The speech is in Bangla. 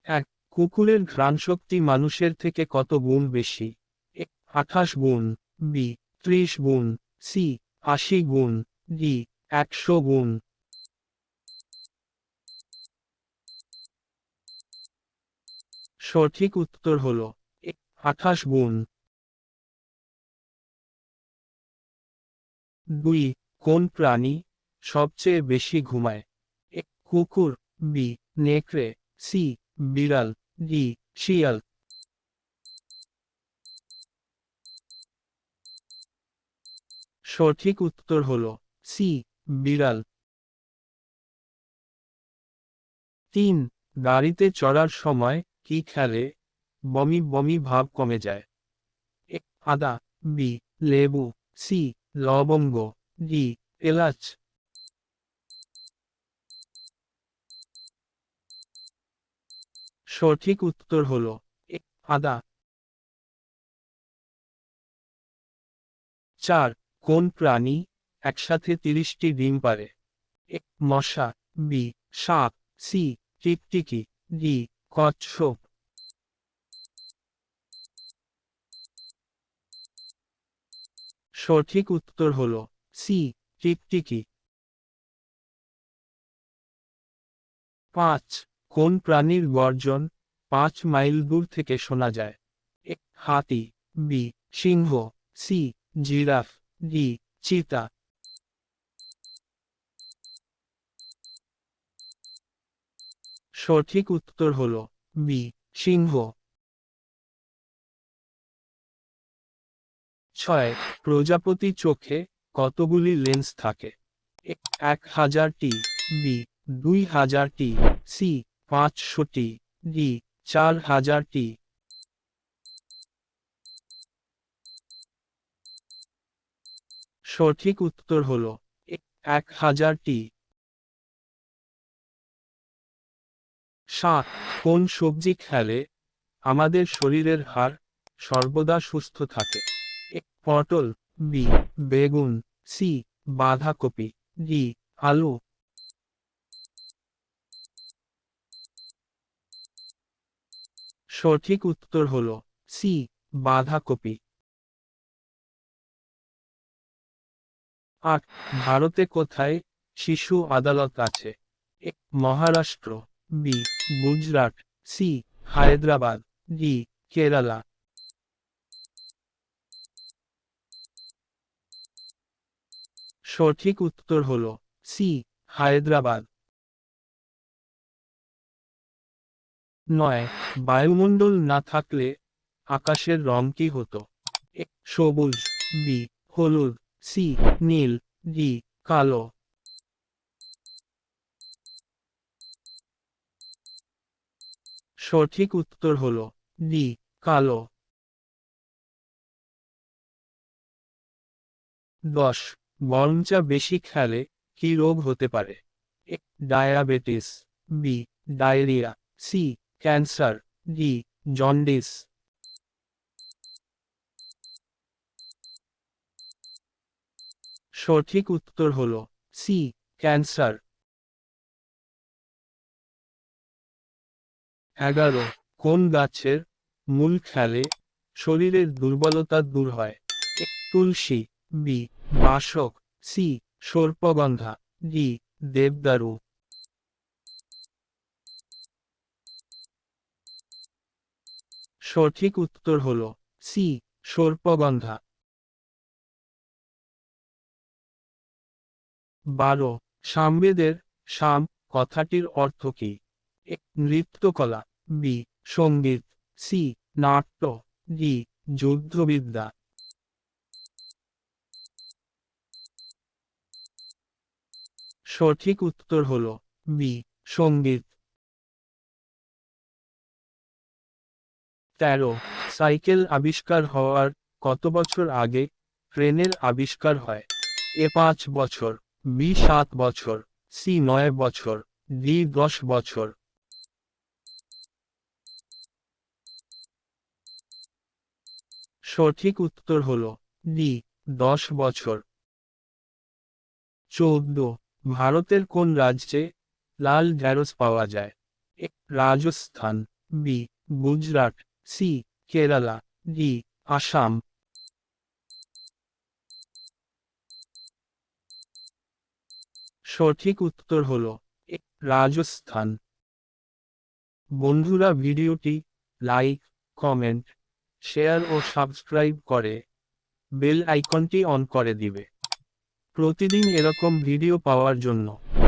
এক, কুকুরের ঘ্রাণশক্তি মানুষের থেকে কত গুণ বেশি? 28 গুণ, বি 30 গুণ, সি 80 গুণ, ডি 100 গুণ। সঠিক উত্তর হল 28 গুণ। 2, কোন প্রাণী সবচেয়ে বেশি ঘুমায়? কুকুর, বি নেকড়ে, সি বিড়াল, ডি শিয়াল। সঠিক উত্তর হল সি বিড়াল। 3, গাড়িতে চড়ার সময় কি খেলে বমি বমি ভাব কমে যায়? আদা, বি লেবু, সি লবঙ্গ, ডি এলাচ। সঠিক উত্তর হল আদা। 4, কোন প্রাণী একসাথে 30টি ডিম পারে? মশা, বি সাপ, সি টিকটিকি, ডি কচ্ছপ। সঠিক উত্তর হল সি টিকটিকি। 5, কোন প্রাণীর গর্জন 5 মাইল দূর থেকে শোনা যায়? হাতি, বি সিংহ, সি জিরাফ, ডি চিতা। সঠিক উত্তর হল বি সিংহ। 6, প্রজাপতি চোখে কতগুলি লেন্স থাকে? 1000টি, বি 2000টি, সি 500টি, ডি 4000টি। সঠিক উত্তর হল 1000টি। 7, কোন সবজি খেলে আমাদের শরীরের হাড় সর্বদা সুস্থ থাকে? পটল, বি বেগুন, সি বাঁধাকপি, ডি আলু। সঠিক উত্তর হল সি বাঁধাকপি। 8, ভারতে কোথায় শিশু আদালত আছে? Maharashtra, B Gujarat, C Hyderabad, D Kerala. সঠিক উত্তর হল সি হায়দ্রাবাদ। 9, বায়ুমণ্ডল না থাকলে আকাশের রং কি হতো? সবুজ, বি হলুদ, সি নীল, ডি কালো। সঠিক উত্তর হল ডি কালো। 10, গরম চা বেশি খেলে কি রোগ হতে পারে? Diabetes, B diarrhoea, C cancer, D jaundice. সঠিক উত্তর হল সি ক্যান্সার। 11, কোন গাছের মূল খেলে শরীরের দুর্বলতা দূর হয়? তুলসী, বি বাসক, সি সর্পগন্ধা, ডি দেবদারু। সঠিক উত্তর হল সি সর্পগন্ধা। 12, সামবেদের সাম কথাটির অর্থ কি? নৃত্যকলা, বি সঙ্গীত, সি নাট্য, ডি যুদ্ধবিদ্যা। সঠিক উত্তর হল বি সঙ্গীত। 13, সাইকেল আবিষ্কার হওয়ার কত বছর আগে ট্রেনের আবিষ্কার হয়? 5 বছর, বি 7 বছর, সি 9 বছর, ডি 10 বছর। সঠিক উত্তর হল ডি 10 বছর। 14, ভারতের কোন রাজ্যে লাল ঢ্যাঁড়স পাওয়া যায়? Rajasthan, B Gujarat, C Kerala, D Assam. সঠিক উত্তর হলো এ, রাজস্থান। বন্ধুরা ভিডিওটি লাইক, কমেন্ট, শেয়ার ও সাবস্ক্রাইব করে বেল আইকনটি অন করে দিবে প্রতিদিন এরকম ভিডিও পাওয়ার জন্য।